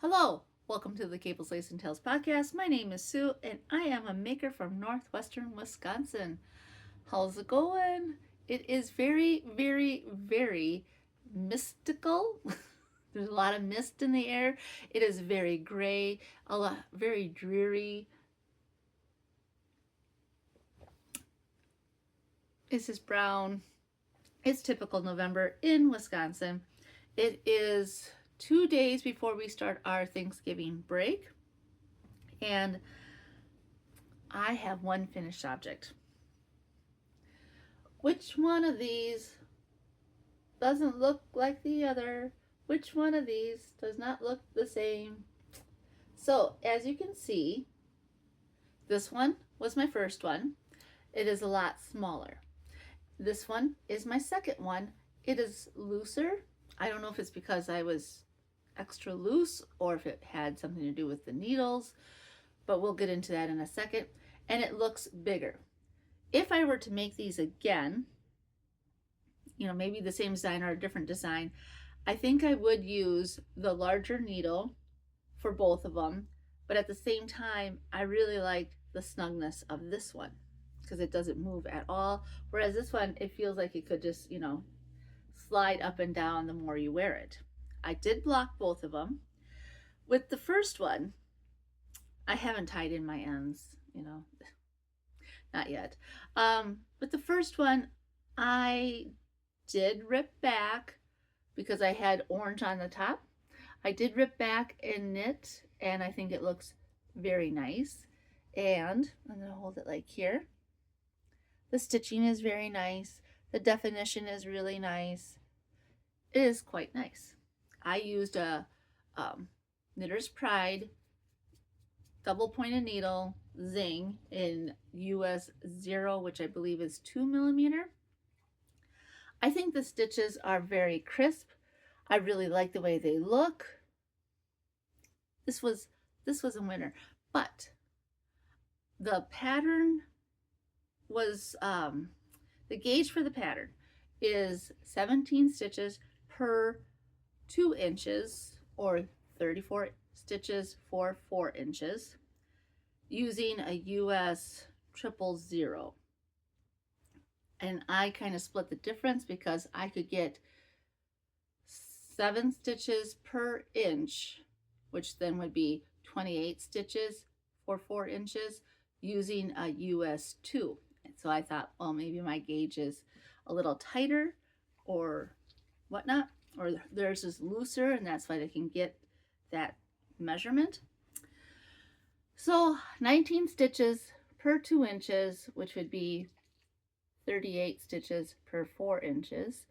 Hello, welcome to the Cables, Lace, and Tails podcast. My name is Sue, and I am a maker from northwestern Wisconsin. How's it going? It is very, very, very mystical. There's a lot of mist in the air. It is very gray, very dreary. This is brown. It's typical November in Wisconsin. It is 2 days before we start our Thanksgiving break, and I have one finished object. Which one of these doesn't look like the other? Which one of these does not look the same? So as you can see, this one was my first one. It is a lot smaller. This one is my second one. It is looser. I don't know if it's because I was extra loose or if it had something to do with the needles, but we'll get into that in a second. And it looks bigger. If I were to make these again, maybe the same design or a different design, I think I would use the larger needle for both of them, but at the same time, I really liked the snugness of this one because it doesn't move at all, whereas this one, it feels like it could just, slide up and down the more you wear it. I did block both of them. With the first one, I haven't tied in my ends, not yet. With the first one, I did rip back because I had orange on the top. I did rip back and knit, and I think it looks very nice. And I'm going to hold it like here. The stitching is very nice. The definition is really nice. It is quite nice. I used a Knitter's Pride double pointed needle zing in US 0, which I believe is 2mm. I think the stitches are very crisp. I really like the way they look. This was a winner, but the pattern was the gauge for the pattern is 17 stitches per 2 inches or 34 stitches for 4 inches using a US 000. And I kind of split the difference because I could get 7 stitches per inch, which then would be 28 stitches for 4 inches using a US 2. And so I thought, well, maybe my gauge is a little tighter or whatnot, or theirs is looser, and that's why they can get that measurement. So 19 stitches per 2 inches, which would be 38 stitches per 4 inches.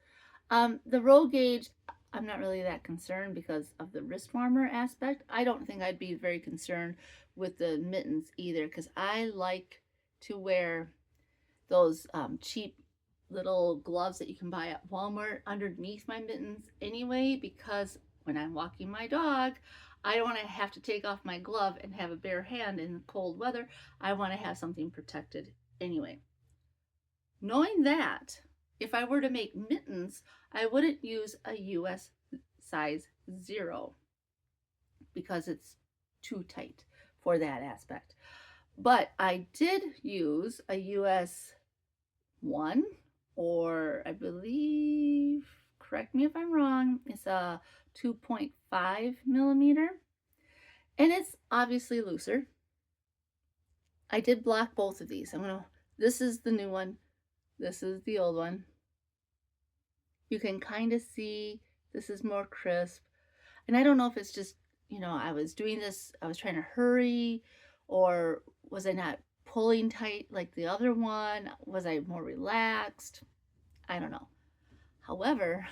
The row gauge, I'm not really that concerned because of the wrist warmer aspect. I don't think I'd be very concerned with the mittens either, because I like to wear those cheap little gloves that you can buy at Walmart underneath my mittens anyway, because when I'm walking my dog, I don't want to have to take off my glove and have a bare hand in cold weather. I want to have something protected anyway. Knowing that, if I were to make mittens, I wouldn't use a US size 0 because it's too tight for that aspect. But I did use a US 1, or I believe, correct me if I'm wrong, it's a 2.5mm, and it's obviously looser. I did block both of these. This is the new one. This is the old one. You can kind of see this is more crisp. And I don't know if it's just, I was doing this, I was trying to hurry, or was I not pulling tight like the other one? Was I more relaxed? I don't know. However,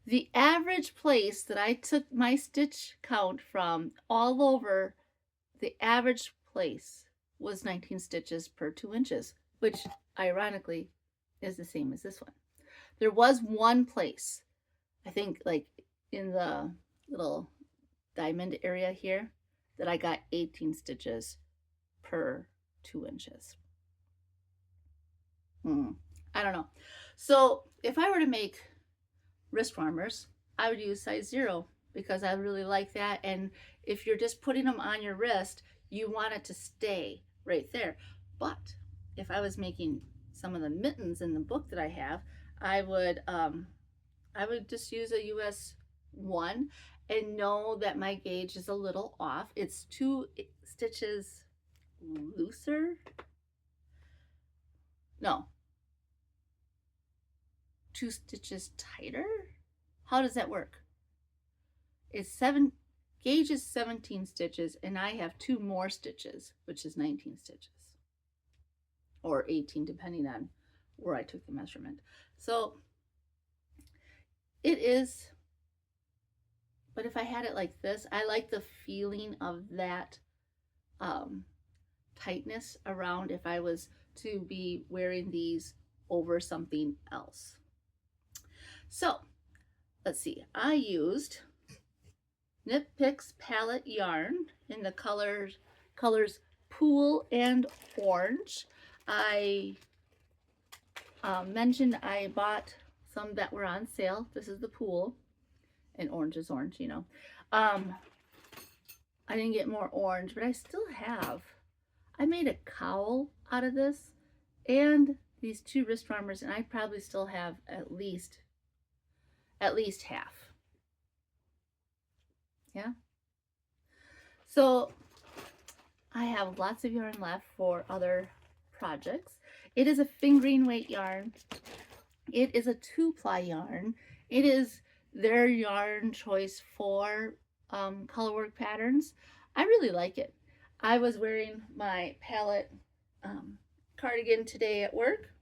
the average place that I took my stitch count from all over, the average place was 19 stitches per 2 inches, which ironically is the same as this one. There was one place, I think like in the little diamond area here, that I got 18 stitches per 2 inches. I don't know. So if I were to make wrist warmers, I would use size 0 because I really like that. And if you're just putting them on your wrist, you want it to stay right there. But if I was making some of the mittens in the book that I have, I would just use a US 1 and know that my gauge is a little off. It's 2 stitches looser. No, 2 stitches tighter. How does that work? It's gauge is 17 stitches, and I have 2 more stitches, which is 19 stitches, or 18 depending on where I took the measurement. So it is, but if I had it like this, I like the feeling of that tightness around if I was to be wearing these over something else. So let's see, I used Knit Picks palette yarn in the colors Pool and Orange. I mentioned I bought some that were on sale. This is the Pool, and orange is orange, you know. I didn't get more orange, but I still have. I made a cowl out of this and these 2 wrist warmers, and I probably still have at least half. Yeah. So I have lots of yarn left for other projects. It is a fingering weight yarn. It is a 2-ply yarn. It is their yarn choice for colorwork patterns. I really like it. I was wearing my palette cardigan today at work,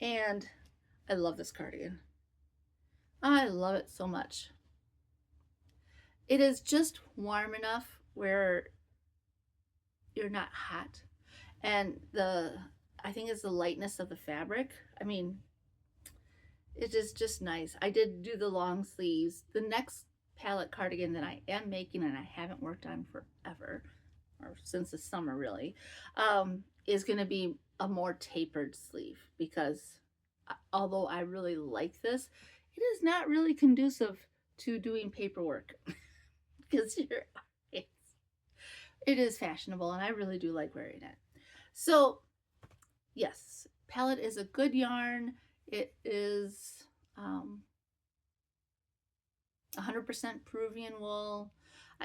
and I love this cardigan. I love it so much. It is just warm enough where you're not hot, and I think it's the lightness of the fabric. I mean, it is just nice. I did do the long sleeves. The next palette cardigan that I am making, and I haven't worked on forever, or since the summer really, is going to be a more tapered sleeve, because although I really like this, it is not really conducive to doing paperwork because it is fashionable, and I really do like wearing it. So yes, palette is a good yarn. It is 100% Peruvian wool.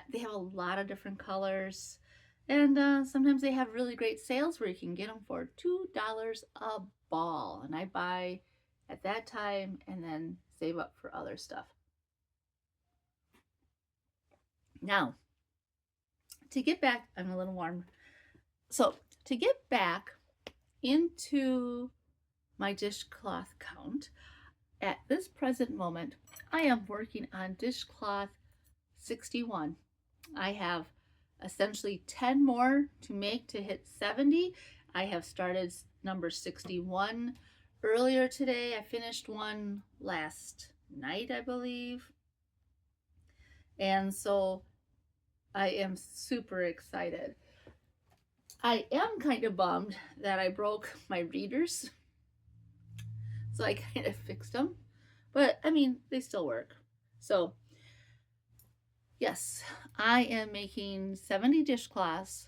They have a lot of different colors, and sometimes they have really great sales where you can get them for $2 a ball, and I buy at that time and then save up for other stuff. Now, to get back, I'm a little warm. So to get back into my dishcloth count, at this present moment, I am working on dishcloth 61. I have essentially 10 more to make to hit 70. I have started number 61 earlier today. I finished one last night, I believe. And so I am super excited. I am kind of bummed that I broke my readers. So I kind of fixed them. But I mean, they still work. So yes, I am making 70 dishcloths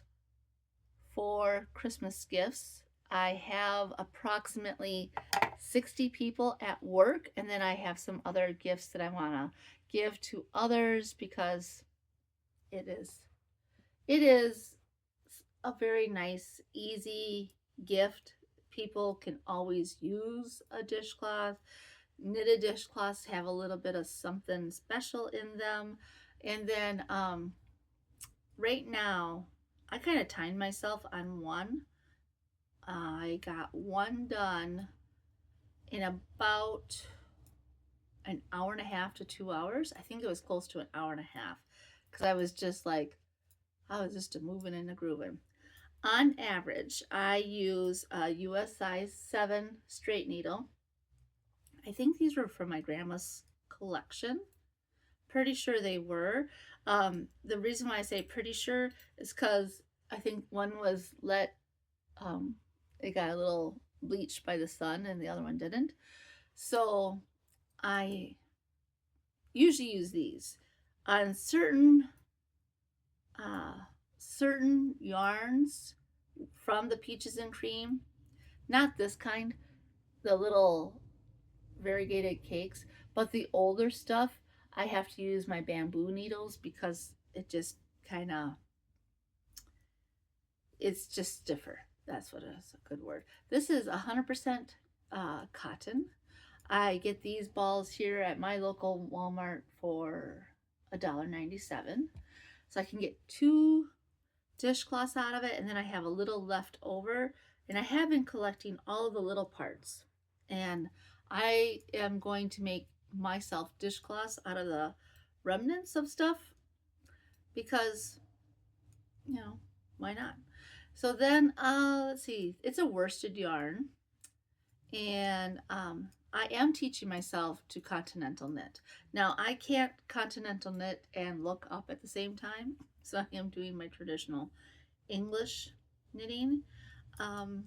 for Christmas gifts. I have approximately 60 people at work, and then I have some other gifts that I want to give to others, because it is a very nice, easy gift. People can always use a dishcloth. Knitted dishcloths have a little bit of something special in them. And then right now, I kind of timed myself on one. I got one done in about an hour and a half to 2 hours. I think it was close to an hour and a half, because I was just a moving and a grooving. On average, I use a US size 7 straight needle. I think these were from my grandma's collection. Pretty sure they were. The reason why I say pretty sure is because I think one was it got a little bleached by the sun and the other one didn't. So I usually use these. on uh, certain yarns from the Peaches and Cream, not this kind, the little variegated cakes, but the older stuff, I have to use my bamboo needles because it just kind of, it's just stiffer. That's what is a good word. This is 100% cotton. I get these balls here at my local Walmart for $1.97. So I can get 2 dishcloths out of it, and then I have a little left over. And I have been collecting all of the little parts. And I am going to make myself dishcloths out of the remnants of stuff because, why not? So then, let's see, it's a worsted yarn. And I am teaching myself to continental knit. Now, I can't continental knit and look up at the same time, so I am doing my traditional English knitting. And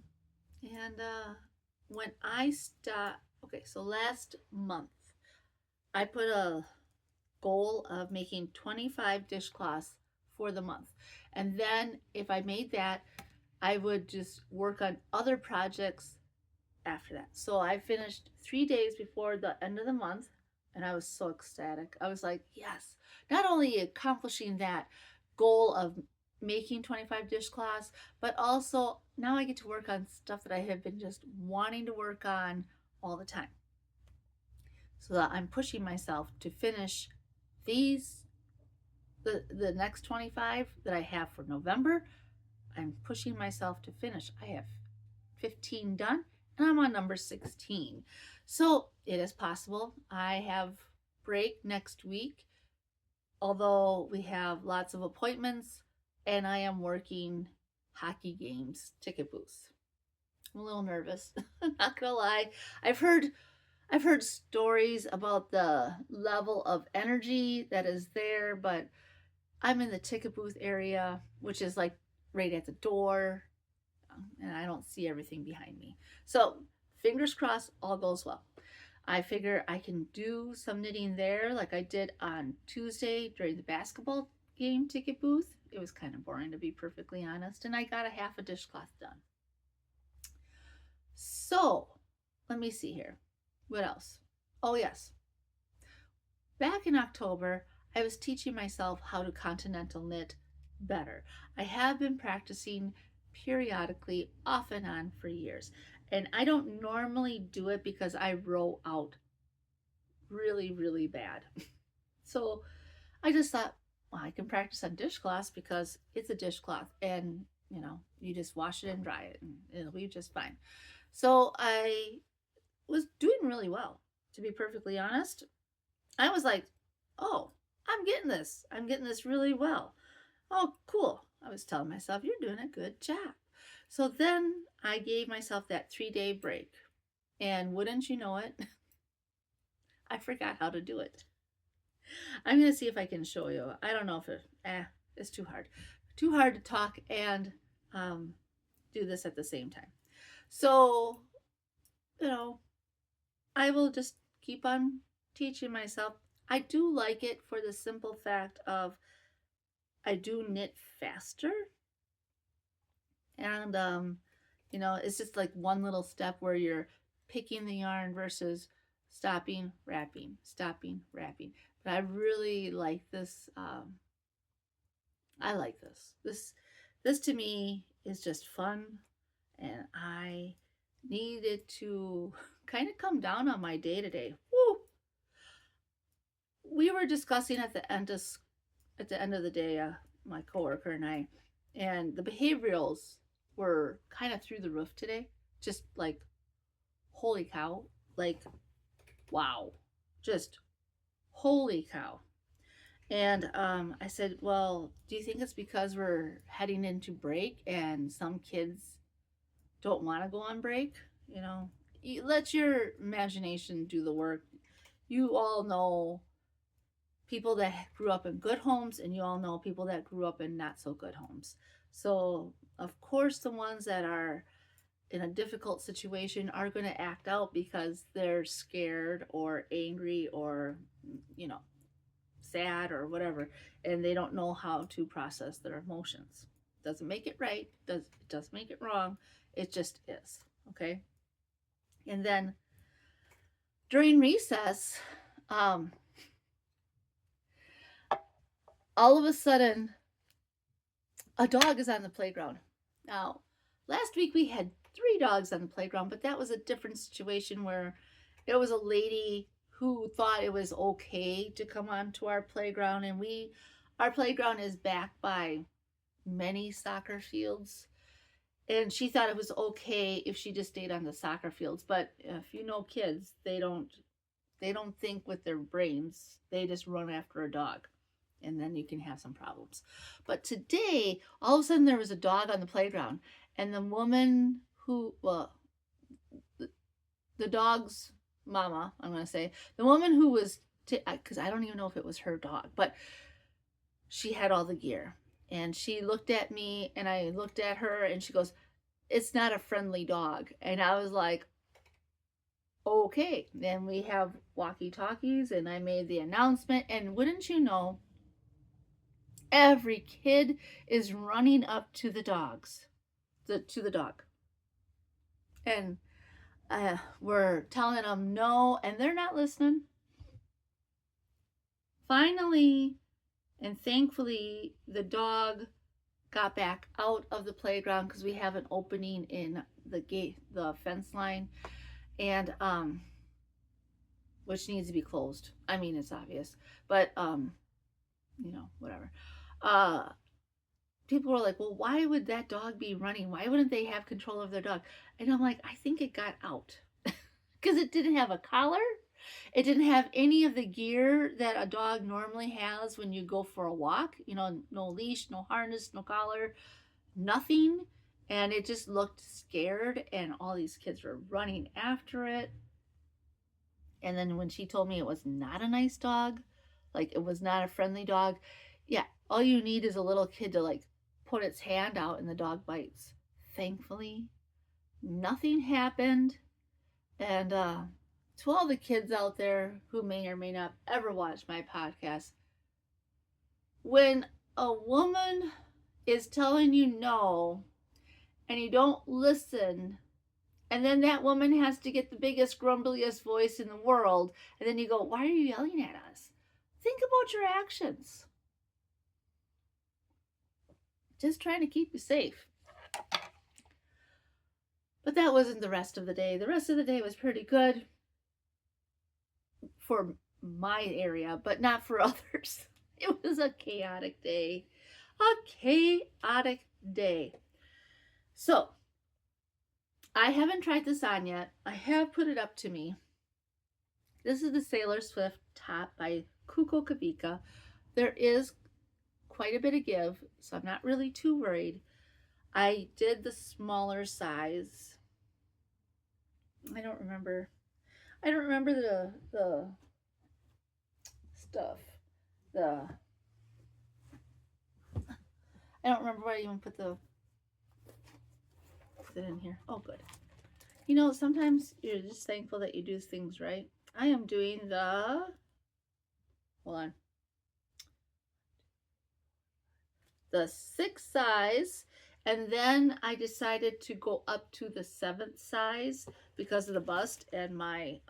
when I start, okay, so last month, I put a goal of making 25 dishcloths for the month. And then if I made that, I would just work on other projects after that. So I finished 3 days before the end of the month, and I was so ecstatic. I was like, yes, not only accomplishing that goal of making 25 dishcloths, but also now I get to work on stuff that I have been just wanting to work on all the time. So that I'm pushing myself to finish these, the next 25 that I have for November. I'm pushing myself to finish. I have 15 done, and I'm on number 16. So it is possible. I have break next week, although we have lots of appointments, and I am working hockey games ticket booths. I'm a little nervous. Not gonna lie. I've heard stories about the level of energy that is there, but I'm in the ticket booth area, which is like right at the door, and I don't see everything behind me. So fingers crossed, all goes well. I figure I can do some knitting there like I did on Tuesday during the basketball game ticket booth. It was kind of boring, to be perfectly honest, and I got a half a dishcloth done. So let me see here. What else? Oh, yes. Back in October, I was teaching myself how to continental knit better. I have been practicing periodically, off and on, for years. And I don't normally do it because I row out really, really bad. So I just thought, well, I can practice on dishcloths because it's a dishcloth and, you just wash it and dry it and it'll be just fine. So I was doing really well, to be perfectly honest. I was like, oh, I'm getting this. I'm getting this really well. Oh, cool. I was telling myself, you're doing a good job. So then I gave myself that 3-day break. And wouldn't you know it, I forgot how to do it. I'm going to see if I can show you. I don't know if it's too hard. Too hard to talk and do this at the same time. So, I will just keep on teaching myself. I do like it for the simple fact of I do knit faster. And, it's just like one little step where you're picking the yarn versus stopping, wrapping, stopping, wrapping. But I really like this. I like this. This to me is just fun, and I needed to kind of come down on my day to day. Woo! We were discussing at the end of the day, my coworker and I, and the behaviorals were kind of through the roof today. Just like, holy cow! Like, wow! Just holy cow! And I said, well, do you think it's because we're heading into break and some kids don't want to go on break? You let your imagination do the work. You all know people that grew up in good homes, and you all know people that grew up in not so good homes. So, of course, the ones that are in a difficult situation are going to act out because they're scared or angry or, sad or whatever, and they don't know how to process their emotions. Doesn't make it right, doesn't make it wrong, it just is, okay? And then during recess, all of a sudden, a dog is on the playground. Now, last week we had 3 dogs on the playground, but that was a different situation where it was a lady who thought it was okay to come onto our playground, and our playground is backed by many soccer fields, and she thought it was okay if she just stayed on the soccer fields. But if you know kids, they don't think with their brains, they just run after a dog, and then you can have some problems. But today, all of a sudden there was a dog on the playground, and the woman who, well, the dog's mama, I'm going to say, the woman who was, because I don't even know if it was her dog, but she had all the gear. And she looked at me, and I looked at her, and she goes, "It's not a friendly dog." And I was like, okay. Then we have walkie-talkies, and I made the announcement, and wouldn't you know, every kid is running up to the dogs, to the dog. And we're telling them no, and they're not listening. Finally, and thankfully, the dog got back out of the playground because we have an opening in the gate, the fence line, and which needs to be closed. I mean, it's obvious, but you know, whatever. People were like, "Well, why would that dog be running? Why wouldn't they have control of their dog?" And I'm like, I think it got out because it didn't have a collar. It didn't have any of the gear that a dog normally has when you go for a walk. You know, no leash, no harness, no collar, nothing. And it just looked scared, and all these kids were running after it. And then when she told me it was not a nice dog, like it was not a friendly dog, yeah, all you need is a little kid to like put its hand out and the dog bites. Thankfully, nothing happened. And to all the kids out there who may or may not ever watch my podcast, when a woman is telling you no and you don't listen, and then that woman has to get the biggest, grumbliest voice in the world, and then you go, "Why are you yelling at us?" Think about your actions. Just trying to keep you safe. But that wasn't the rest of the day. The rest of the day was pretty good for my area, but not for others. It was a chaotic day. A chaotic day. So, I haven't tried this on yet. I have put it up to me. This is the Sailor Swift top by Kuko Kavika. There is quite a bit of give, so I'm not really too worried. I did the smaller size. I don't remember the stuff. I don't remember why I even put it in here. Oh, good. You know, sometimes you're just thankful that you do things right. I am doing hold on, the 6th size, and then I decided to go up to the 7th size because of the bust, and my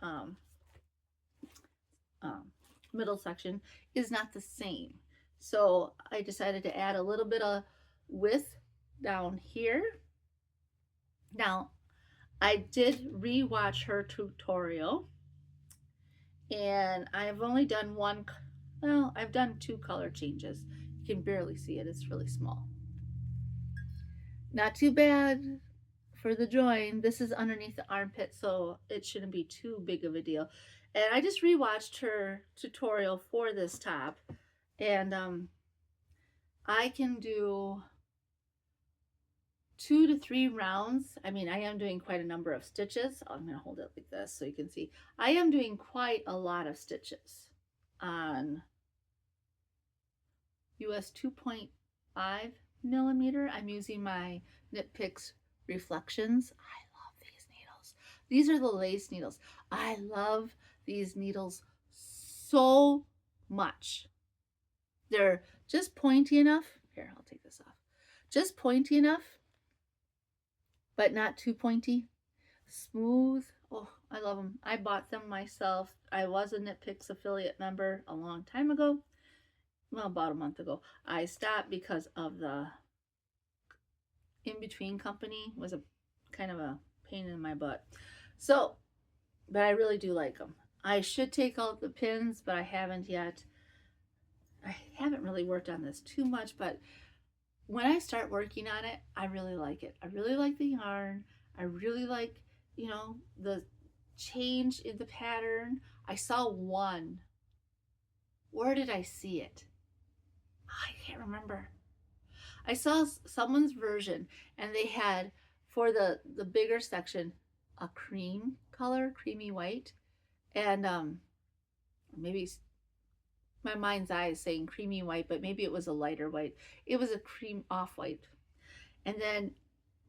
middle section is not the same. So I decided to add a little bit of width down here. Now, I did re-watch her tutorial, and I've only done I've done 2 color changes. You can barely see it, it's really small. Not too bad for the join. This is underneath the armpit, so it shouldn't be too big of a deal. And I just rewatched her tutorial for this top, and I can do 2 to 3 rounds. I mean, I am doing quite a number of stitches. I'm going to hold it like this so you can see. I am doing quite a lot of stitches on US 2.5 millimeter. I'm using my Knit Picks Reflections. I love these needles. These are the lace needles. I love these needles so much. They're just pointy enough. Here, I'll take this off. Just pointy enough, but not too pointy. Smooth. Oh, I love them. I bought them myself. I was a Knit Picks affiliate member a long time ago. Well, about a month ago. I stopped because of the in-between company was a kind of a pain in my butt. So, but I really do like them. I should take out the pins, but I haven't yet. I haven't really worked on this too much, but when I start working on it, I really like it. I really like the yarn. I really like, the change in the pattern. I saw one. Where did I see it? I can't remember. I saw someone's version, and they had, for the bigger section, a cream color, creamy white, and maybe my mind's eye is saying creamy white, but maybe it was a lighter white. It was a cream off white, and then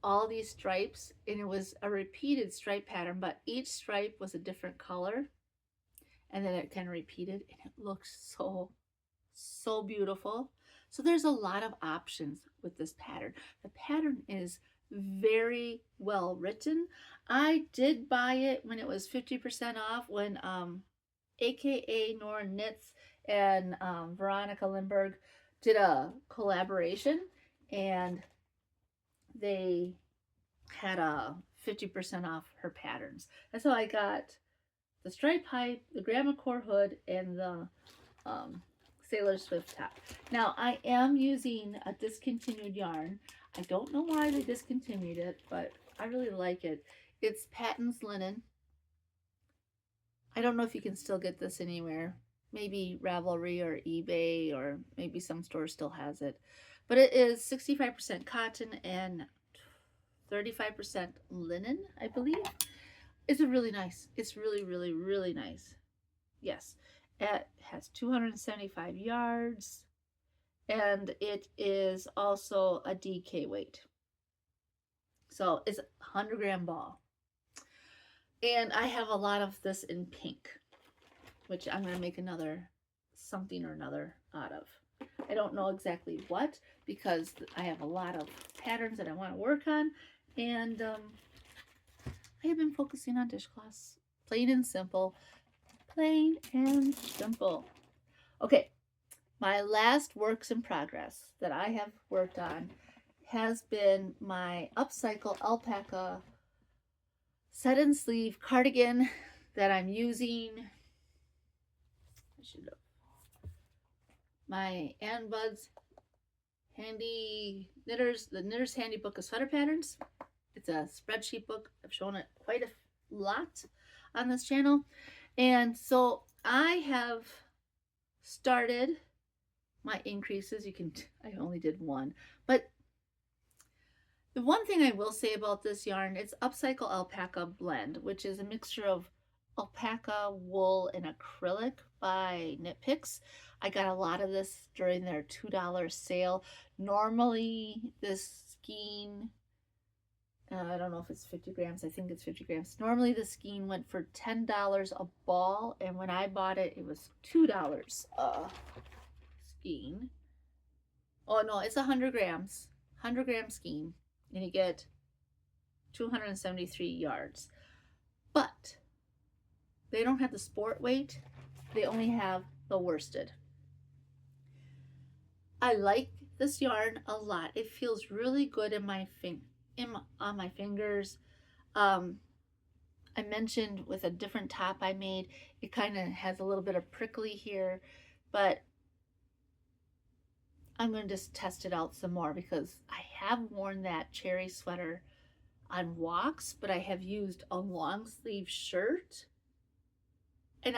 all these stripes, and it was a repeated stripe pattern, but each stripe was a different color, and then it kind of repeated, and it looked so beautiful. So there's a lot of options with this pattern. The pattern is very well written. I did buy it when it was 50% off, when AKA Nora Knits and Veronica Lindbergh did a collaboration, and they had a 50% off her patterns. That's how I got the stripe pipe, the grandma core hood, and the Sailor Swift top. Now I am using a discontinued yarn. I don't know why they discontinued it, but I really like it. It's Patton's linen. I don't know if you can still get this anywhere. Maybe Ravelry or eBay, or maybe some store still has it. But it is 65% cotton and 35% linen, I believe. It's really nice. It's really nice. Yes. It has 275 yards, and it is also a DK weight. So it's a 100-gram ball. And I have a lot of this in pink, which I'm going to make another something or another out of. I don't know exactly what, because I have a lot of patterns that I want to work on, and I have been focusing on dishcloths. Plain and simple. Plain and simple. Okay, my last works in progress that I have worked on has been my upcycle alpaca set and sleeve cardigan that I'm using. I should have my Ann Bud's handy knitters, the Knitter's Handy Book of Sweater Patterns. It's a spreadsheet book. I've shown it quite a lot on this channel. And so I have started my increases. I only did one, but the one thing I will say about this yarn, it's Upcycle Alpaca Blend, which is a mixture of alpaca, wool, and acrylic by Knit Picks. I got a lot of this during their $2 sale. Normally this skein, I don't know if it's 50 grams. I think it's 50 grams. Normally the skein went for $10 a ball, and when I bought it, it was $2 a skein. Oh no, it's 100 grams. 100-gram skein, and you get 273 yards. But they don't have the sport weight. They only have the worsted. I like this yarn a lot. It feels really good in my on my fingers. I mentioned with a different top I made, it kind of has a little bit of prickly here, but I'm going to just test it out some more, because I have worn that cherry sweater on walks, but I have used a long sleeve shirt, and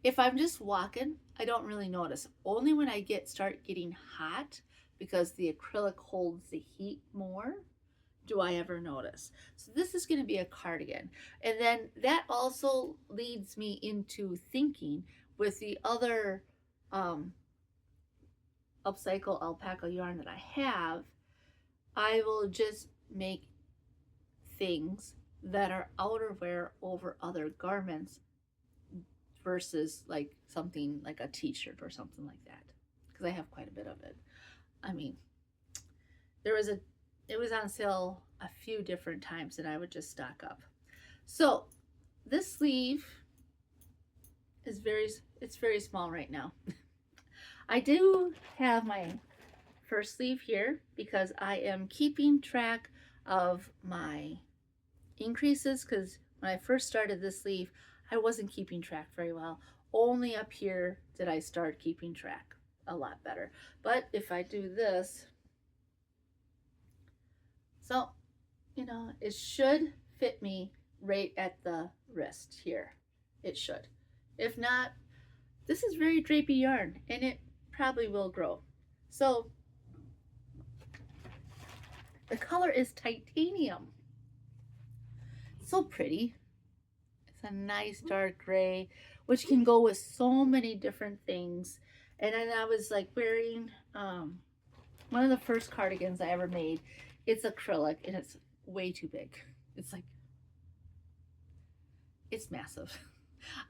if I'm just walking, I don't really notice. Only when I start getting hot, because the acrylic holds the heat more, do I ever notice. So this is going to be a cardigan. And then that also leads me into thinking, with the other upcycle alpaca yarn that I have, I will just make things that are outerwear over other garments, versus like something like a t-shirt or something like that. because I have quite a bit of it. I mean, it was on sale a few different times and I would just stock up. So this sleeve is it's very small right now. I do have my first sleeve here because I am keeping track of my increases, because when I first started this sleeve, I wasn't keeping track very well. Only up here did I start keeping track a lot better. But if I do this, so, you know, it should fit me right at the wrist here. It should. If not, this is very drapey yarn and it probably will grow. So the color is titanium. So pretty. It's a nice dark gray, which can go with so many different things. And then I was like wearing one of the first cardigans I ever made. It's acrylic and it's way too big. It's like, it's massive.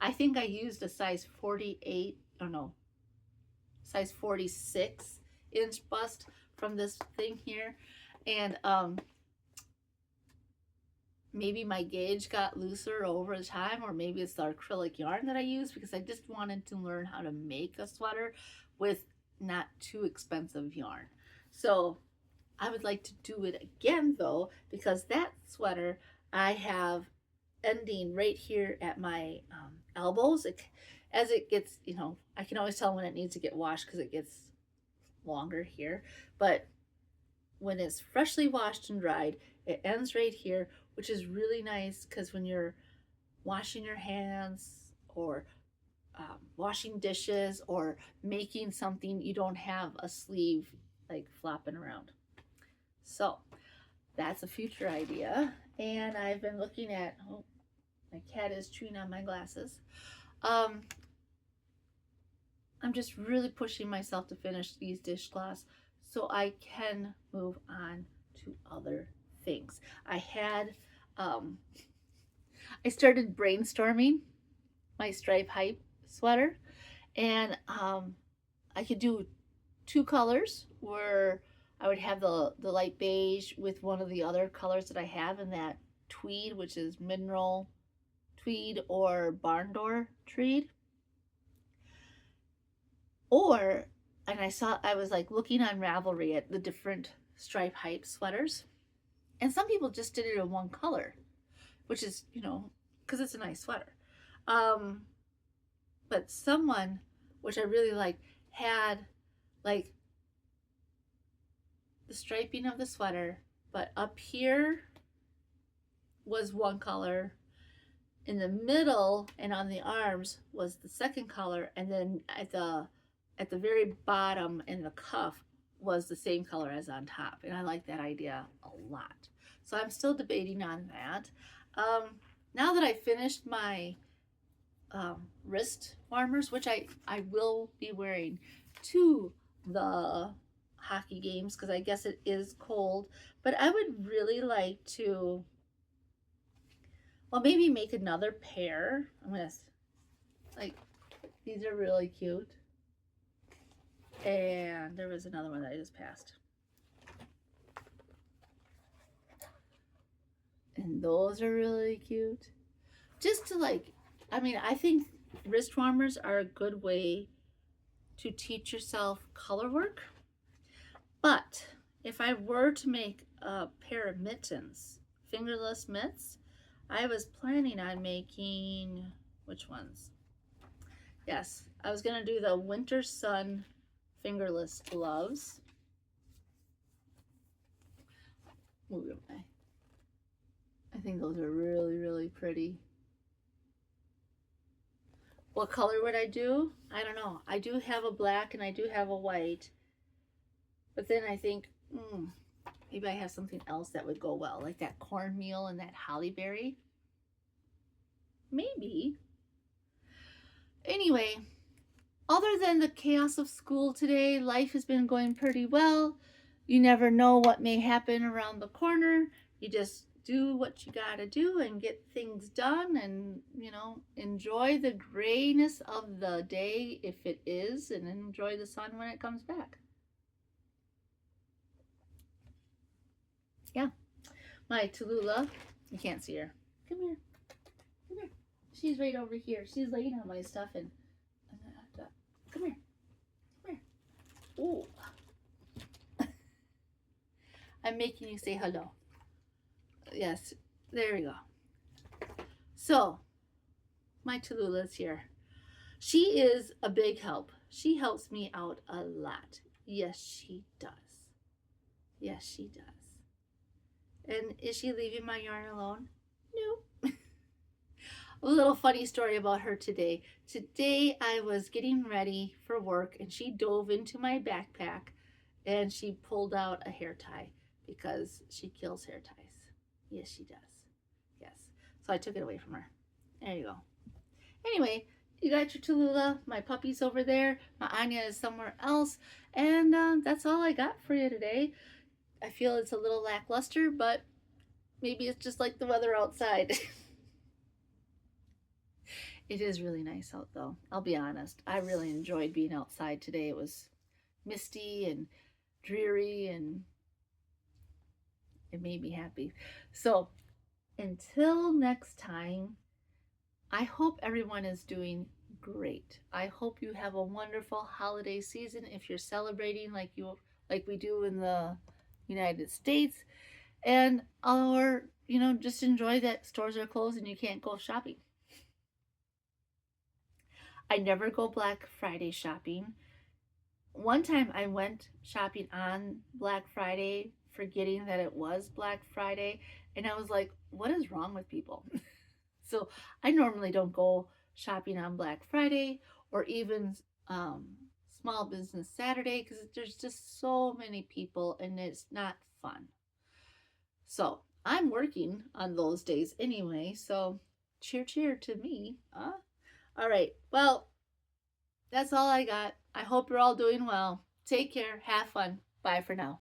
I think I used a size 48, or no, size 46 inch bust from this thing here. And maybe my gauge got looser over the time, or maybe it's the acrylic yarn that I use, because I just wanted to learn how to make a sweater with not too expensive yarn. So I would like to do it again though, because that sweater I have ending right here at my elbows. As it gets, you know, I can always tell when it needs to get washed because it gets longer here. But when it's freshly washed and dried, it ends right here, which is really nice because when you're washing your hands or washing dishes or making something, you don't have a sleeve like flopping around. So that's a future idea. And I've been looking at, oh, my cat is chewing on my glasses. I'm just really pushing myself to finish these dishcloths so I can move on to other things. I started brainstorming my stripe hype sweater, and I could do two colors where I would have the light beige with one of the other colors that I have in that tweed, which is mineral tweed or barn door tweed. Or, and I was like looking on Ravelry at the different stripe hype sweaters, and some people just did it in one color, which is, you know, because it's a nice sweater. But someone, which I really liked, had like the striping of the sweater, but up here was one color, in the middle and on the arms was the second color, and then at the very bottom in the cuff was the same color as on top. And I like that idea a lot. So I'm still debating on that. Now that I finished my wrist warmers, which I will be wearing to the hockey games because I guess it is cold, but I would really like to, well, maybe make another pair. I'm gonna, like, these are really cute. And there was another one that I just passed. And those are really cute. Just to like, I mean, I think wrist warmers are a good way to teach yourself color work. But if I were to make a pair of mittens, fingerless mitts, I was planning on making, which ones? Yes, I was gonna do the Winter Sun fingerless gloves. Ooh, I think those are really, really pretty. What color would I do? I don't know. I do have a black and I do have a white. But then I think, maybe I have something else that would go well, like that cornmeal and that holly berry. Maybe. Anyway, other than the chaos of school today, life has been going pretty well. You never know what may happen around the corner. You just do what you gotta do and get things done, and enjoy the grayness of the day if it is, and enjoy the sun when it comes back. Yeah, my Tallulah, you can't see her. Come here. Come here. She's right over here. She's laying on my stuff, and I have to, come here. Come here. Ooh. I'm making you say hello. Yes, there we go. So, my Tallulah's here. She is a big help. She helps me out a lot. Yes, she does. Yes, she does. And is she leaving my yarn alone? No. A little funny story about her today. Today I was getting ready for work and she dove into my backpack and she pulled out a hair tie because she kills hair ties. Yes, she does. Yes. So I took it away from her. There you go. Anyway, you got your Tallulah. My puppy's over there. My Anya is somewhere else. And that's all I got for you today. I feel it's a little lackluster, but maybe it's just like the weather outside. It is really nice out though. I'll be honest. I really enjoyed being outside today. It was misty and dreary and it made me happy. So until next time, I hope everyone is doing great. I hope you have a wonderful holiday season if you're celebrating like we do in the United States, and or just enjoy that stores are closed and you can't go shopping. I never go Black Friday shopping. One time I went shopping on Black Friday forgetting that it was Black Friday, and I was like, what is wrong with people? So I normally don't go shopping on Black Friday or even Small Business Saturday because there's just so many people and it's not fun. So I'm working on those days anyway, so cheer cheer to me. All right, well, that's all I got. I hope you're all doing well. Take care. Have fun. Bye for now.